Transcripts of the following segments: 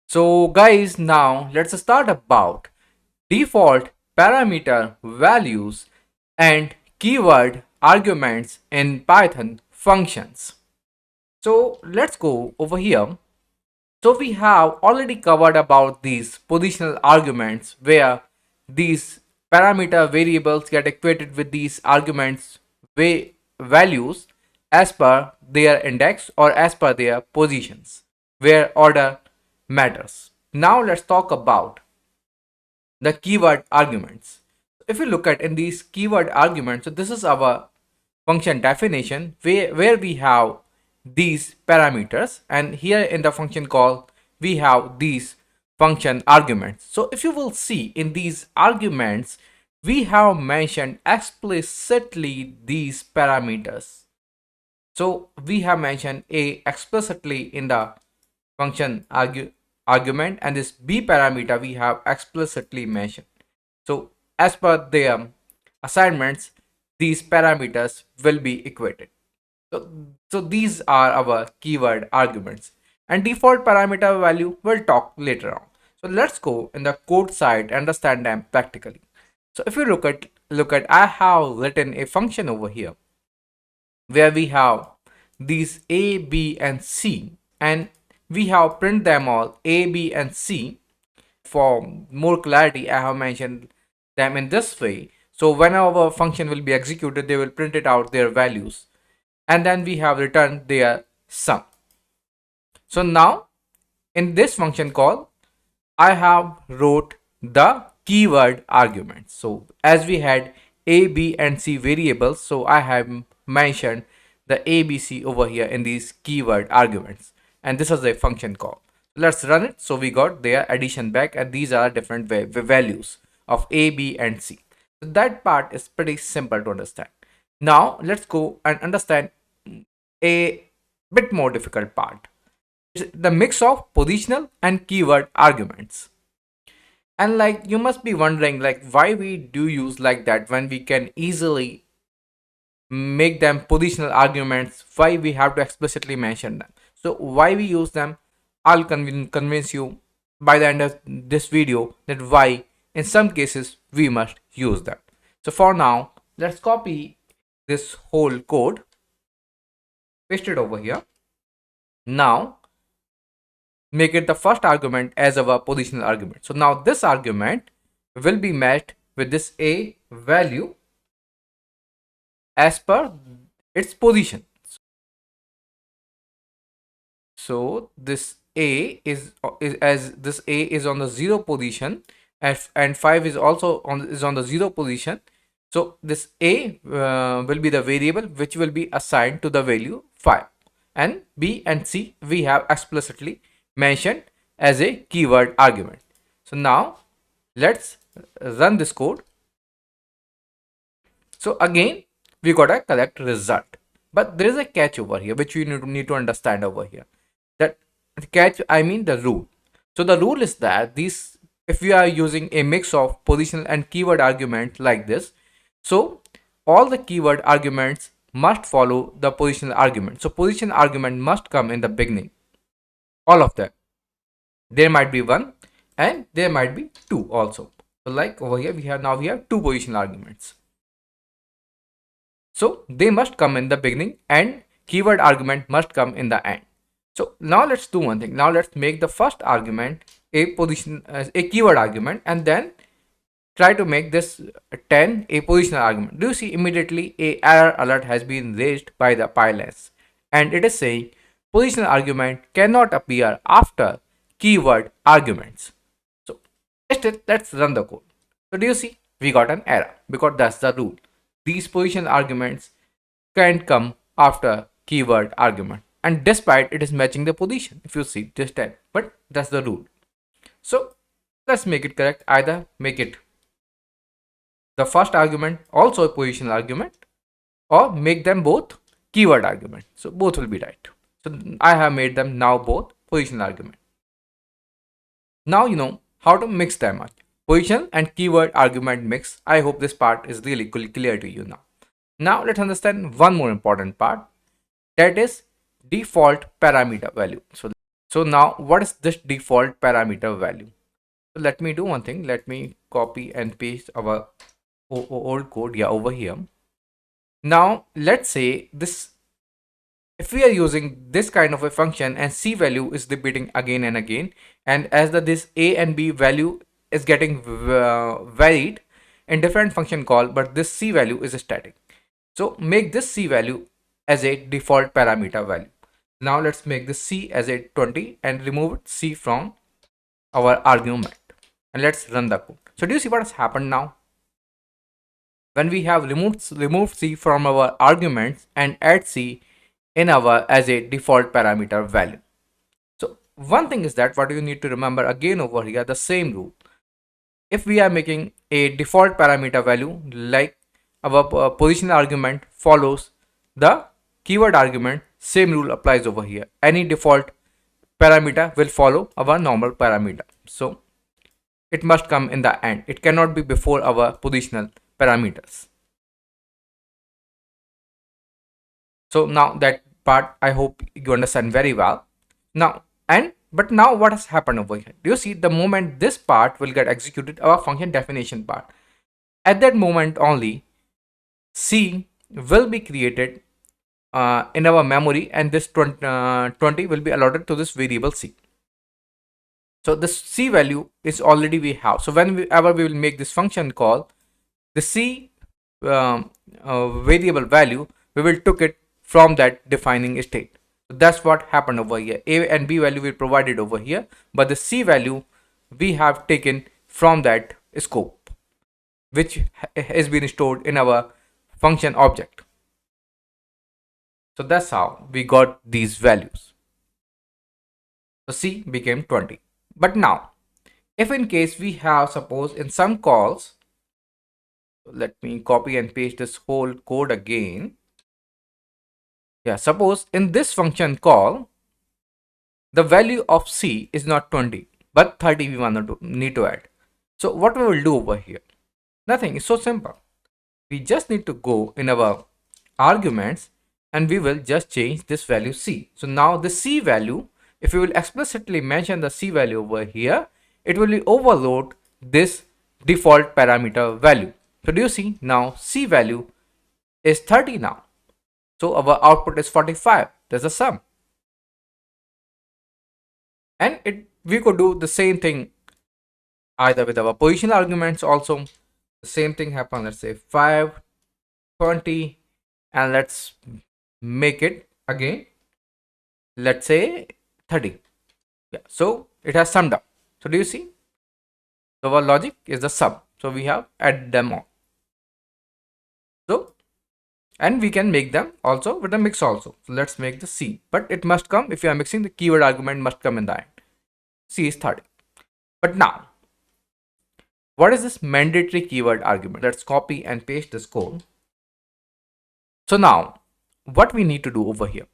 So guys, now let's start about default parameter values and keyword arguments in Python functions. So let's go over here. So we have already covered about these positional arguments where these parameter variables get equated with these arguments values as per their index or as per their positions where order matters. Now let's talk about the keyword arguments. If you look at in these keyword arguments, so this is our function definition where we have these parameters, and here in the function call we have these function arguments. So if you will see in these arguments, we have mentioned explicitly these parameters. So we have mentioned a explicitly in the function argument, and this b parameter we have explicitly mentioned. So as per their assignments, these parameters will be equated. So these are our keyword arguments, and default parameter value we'll talk later on. So let's go in the code side, understand them practically. So if you look at I have written a function over here where we have these a, b and c, and we have print them all a, b and c. For more clarity, I have mentioned them in this way. So whenever a function will be executed, they will print it out their values, and then we have returned their sum. So now in this function call, I have wrote the keyword arguments. So as we had a, b and c variables, so I have mentioned the abc over here in these keyword arguments, and this is a function call. Let's run it. So we got their addition back, and these are different values of a, b and c. So that part is pretty simple to understand. Now let's go and understand a bit more difficult part. It's the mix of positional and keyword arguments. And like you must be wondering like why we do use like that when we can easily make them positional arguments, why we have to explicitly mention them. So why we use them, I'll convince you by the end of this video that why in some cases we must use them. So for now, let's copy this whole code, paste it over here. Now make it the first argument as our positional argument. So now this argument will be matched with this a value as per its position. So this a is as this a is on the 0 position, and 5 is also on the 0 position. So this a will be the variable which will be assigned to the value 5, and b and c we have explicitly mentioned as a keyword argument. So now let's run this code. So again we got a correct result, but there is a catch over here which we need to understand over here. That catch, I mean the rule. So the rule is that these, if we are using a mix of positional and keyword argument like this, so all the keyword arguments must follow the positional argument. So position argument must come in the beginning, all of them. There might be one and there might be two also. So like over here we have two positional arguments. So they must come in the beginning and keyword argument must come in the end. So now let's do one thing. Now let's make the first argument a keyword argument, and then try to make this 10 a positional argument. Do you see immediately a error alert has been raised by the pylons, and it is saying positional argument cannot appear after keyword arguments. So let's run the code. So do you see we got an error because that's the rule. These positional arguments can't come after keyword argument, and despite it is matching the position, if you see this 10, but that's the rule. So let's make it correct. Either make it the first argument also a positional argument, or make them both keyword argument. So both will be right. So I have made them now both positional argument. Now you know how to mix them up. Position and keyword argument mix. I hope this part is really clear to you now. Now let's understand one more important part, that is default parameter value. So So now what is this default parameter value? So let me do one thing. Let me copy and paste our old code, yeah, over here. Now let's say this, if we are using this kind of a function and c value is repeating again and again, and as this a and b value is getting varied in different function call, but this c value is static. So make this c value as a default parameter value. Now let's make this c as a 20 and remove c from our argument, and let's run the code. So do you see what has happened now? When we have removed c from our arguments and add c in our as a default parameter value. So one thing is that what you need to remember again over here, the same rule. If we are making a default parameter value, like our positional argument follows the keyword argument, same rule applies over here. Any default parameter will follow our normal parameter. So it must come in the end. It cannot be before our positional parameters. So now that part I hope you understand very well. Now but now what has happened over here? Do you see the moment this part will get executed, our function definition part, at that moment only c will be created in our memory, and this 20 will be allotted to this variable c. So this c value is already we have. So whenever we will make this function call, the c variable value, we will took it from that defining state. So that's what happened over here. A and b value we provided over here, but the c value we have taken from that scope, which has been stored in our function object. So that's how we got these values. So c became 20. But now, if in case we have, suppose in some calls, let me copy and paste this whole code again. Yeah, suppose in this function call, the value of c is not 20, but 30 we need to add. So what we will do over here? Nothing, it's so simple. We just need to go in our arguments and we will just change this value c. So now the c value, if we will explicitly mention the c value over here, it will overload this default parameter value. So do you see now c value is 30 now. So our output is 45. There's a sum. And we could do the same thing either with our positional arguments also. The same thing happen. Let's say 5, 20, and let's make it again. Let's say 30. Yeah. So it has summed up. So do you see? So our logic is the sum. So we have add them all. So, and we can make them also with a mix also. So let's make the c, but it must come, if you are mixing, the keyword argument must come in the end. C is 30. But now, what is this mandatory keyword argument? Let's copy and paste this code. So now, what we need to do over here?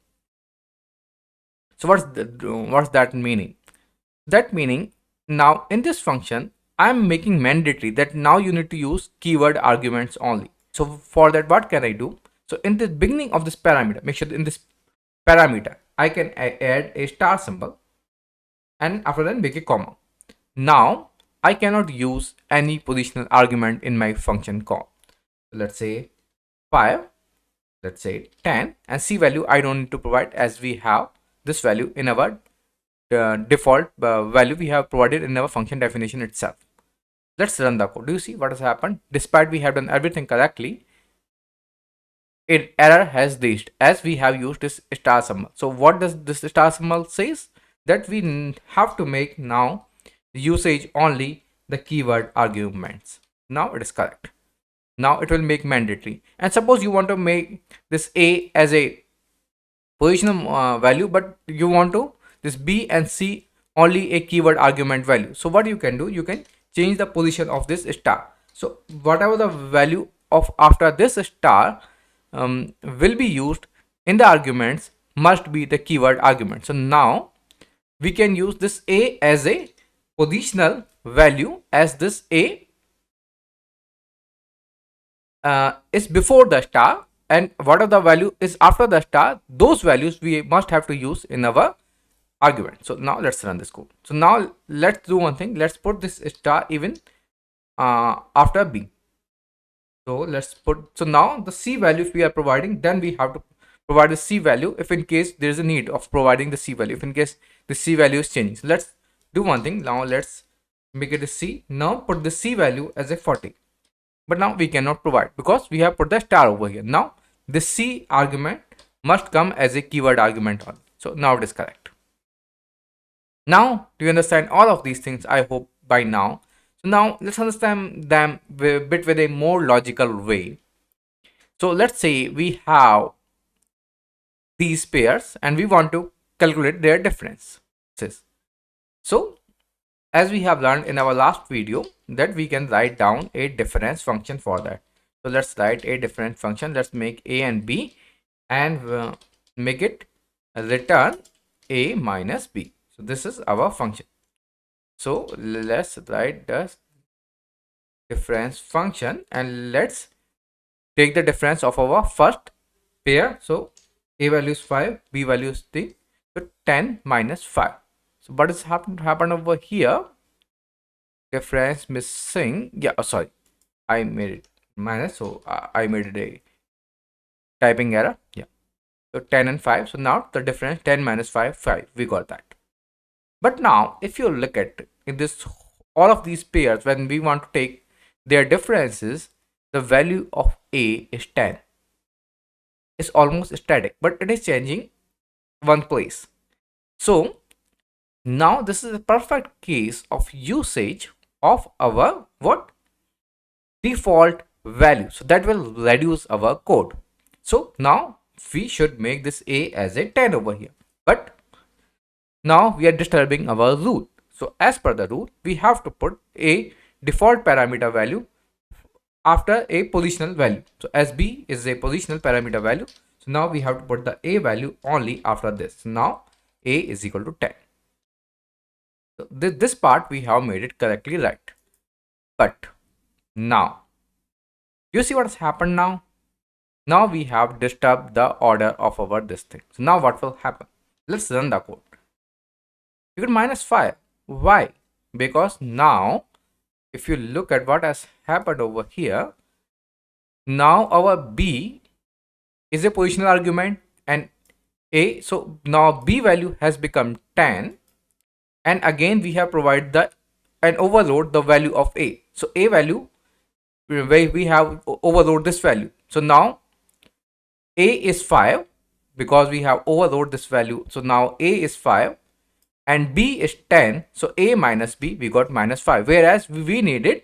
So what's that meaning? That meaning, now in this function, I'm making mandatory that now you need to use keyword arguments only. So for that, what can I do? So in the beginning of this parameter, make sure that in this parameter, I can add a star symbol, and after that make a comma. Now I cannot use any positional argument in my function call. Let's say 5, let's say 10, and c value I don't need to provide, as we have this value in our default value we have provided in our function definition itself. Let's run the code. Do you see what has happened? Despite we have done everything correctly, error has reached as we have used this star symbol. So what does this star symbol says? That we have to make now usage only the keyword arguments. Now it is correct. Now it will make mandatory. And suppose you want to make this a as a positional value, but you want to this b and c only a keyword argument value. So what you can do, you can change the position of this star. So whatever the value of after this star will be used in the arguments must be the keyword argument. So now we can use this a as a positional value, as this a is before the star, and whatever the value is after the star, those values we must have to use in our argument. So now let's run this code. So now let's do one thing. Let's put this star even after B. So let's put, so now the C value, if we are providing, then we have to provide the C value if in case there is a need of providing the C value, if in case the C value is changing. So let's do one thing. Now let's make it a C. Now put the C value as a 40. But now we cannot provide because we have put the star over here. Now the C argument must come as a keyword argument on. So now it is correct. Now, do you understand all of these things? I hope by now. So now let's understand them a bit with a more logical way. So let's say we have these pairs and we want to calculate their differences. So as we have learned in our last video that we can write down a difference function for that. So let's write a difference function. Let's make A and B and make it return A minus B. So this is our function. So let's write the difference function and let's take the difference of our first pair. So A value is 5, B value is 3. So 10 minus 5. So what is happened over here? Difference missing. Yeah, sorry. I made it minus. So I made it a typing error. Yeah. So 10 and 5. So now the difference 10 minus 5, 5. We got that. But now if you look at in this, all of these pairs, when we want to take their differences, the value of A is 10. It's almost static, but it is changing one place. So now this is a perfect case of usage of our what? Default value. So that will reduce our code. So now we should make this A as a 10 over here. But now we are disturbing our rule. So as per the rule, we have to put a default parameter value after a positional value. So as B is a positional parameter value. So now we have to put the A value only after this. So now A is equal to 10. So this part we have made it correctly right. But now, you see what has happened now? Now we have disturbed the order of our this thing. So now what will happen? Let's run the code. You get minus 5. Why? Because now, if you look at what has happened over here, now our B is a positional argument and A. So now B value has become 10. And again, we have provided and overload the value of A. So A value, where we have overload this value. So now A is 5 because we have overload this value. So now A is 5 and B is 10. So A minus B, we got minus 5. Whereas we needed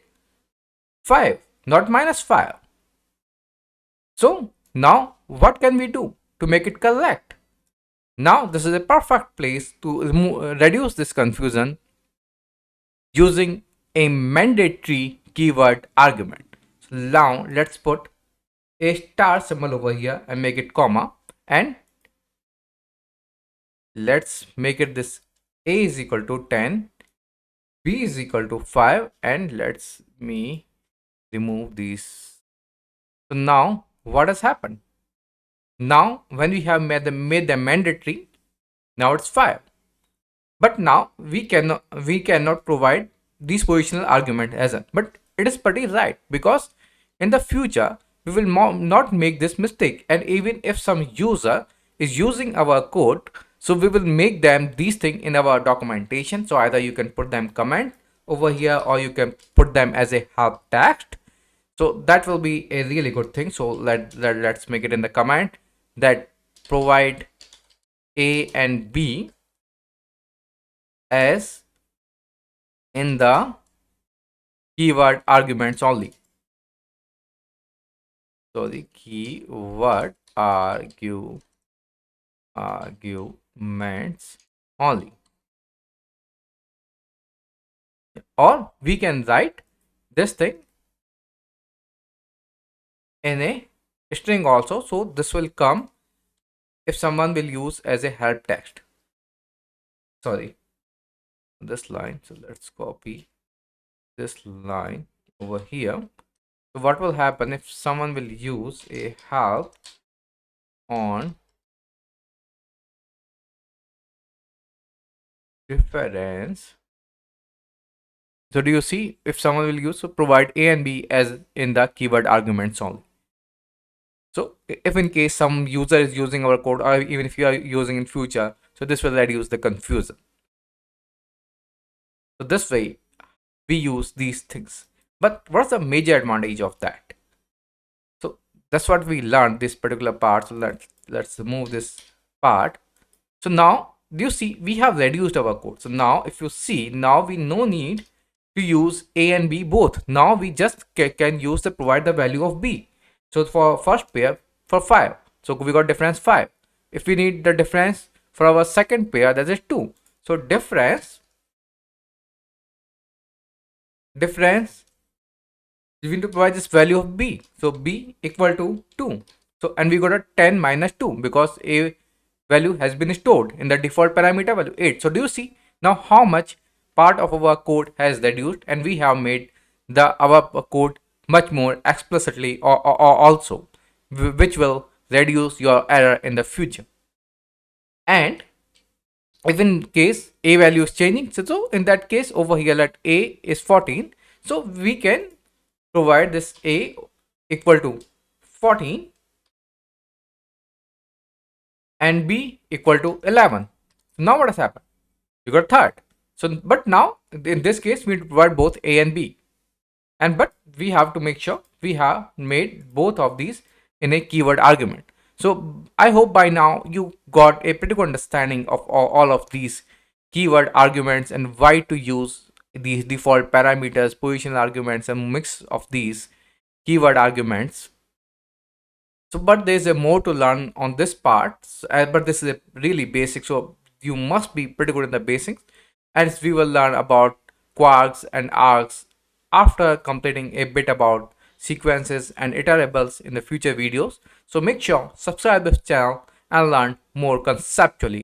5, not minus 5. So now what can we do to make it correct? Now this is a perfect place to reduce this confusion using a mandatory keyword argument. So now let's put a star symbol over here and make it comma, and let's make it this A is equal to 10, B is equal to 5, and let's me remove these. So now what has happened? Now when we have made them mandatory, now it's 5. But now we cannot provide these positional argument as a, but it is pretty right, because in the future we will not make this mistake, and even if some user is using our code, so we will make them these things in our documentation. So either you can put them comment over here or you can put them as a help text. So that will be a really good thing. So let's make it in the comment that provide A and B as in the keyword arguments only. So the keyword arguments only. Or we can write this thing in a string also. So this will come if someone will use as a help text. Sorry, this line. So let's copy this line over here. So what will happen if someone will use a help on difference. So do you see, if someone will use, so provide A and B as in the keyword arguments only. So if in case some user is using our code, or even if you are using in future, so this will reduce the confusion. So this way we use these things. But what's the major advantage of that? So that's what we learned this particular part. So let's remove this part. So now do you see we have reduced our code. So now if you see, now we no need to use A and B both. Now we just can use the provide the value of B. So for first pair for 5. So we got difference 5. If we need the difference for our second pair, that is 2. So difference we need to provide this value of B. So B equal to 2. So and we got a 10 minus 2 because A value has been stored in the default parameter value 8. So do you see now how much part of our code has reduced, and we have made our code much more explicitly or also, which will reduce your error in the future. And if in case A value is changing, so in that case over here let A is 14, so we can provide this A equal to 14 and B equal to 11. Now what has happened? You got third. So but now in this case we provide both A and B, and but we have to make sure we have made both of these in a keyword argument. So I hope by now you got a pretty good understanding of all of these keyword arguments and why to use these default parameters, positional arguments, and mix of these keyword arguments. So but there's a more to learn on this part, but this is a really basic, so you must be pretty good in the basics, as we will learn about quarks and arcs after completing a bit about sequences and iterables in the future videos. So make sure subscribe this channel and learn more conceptually.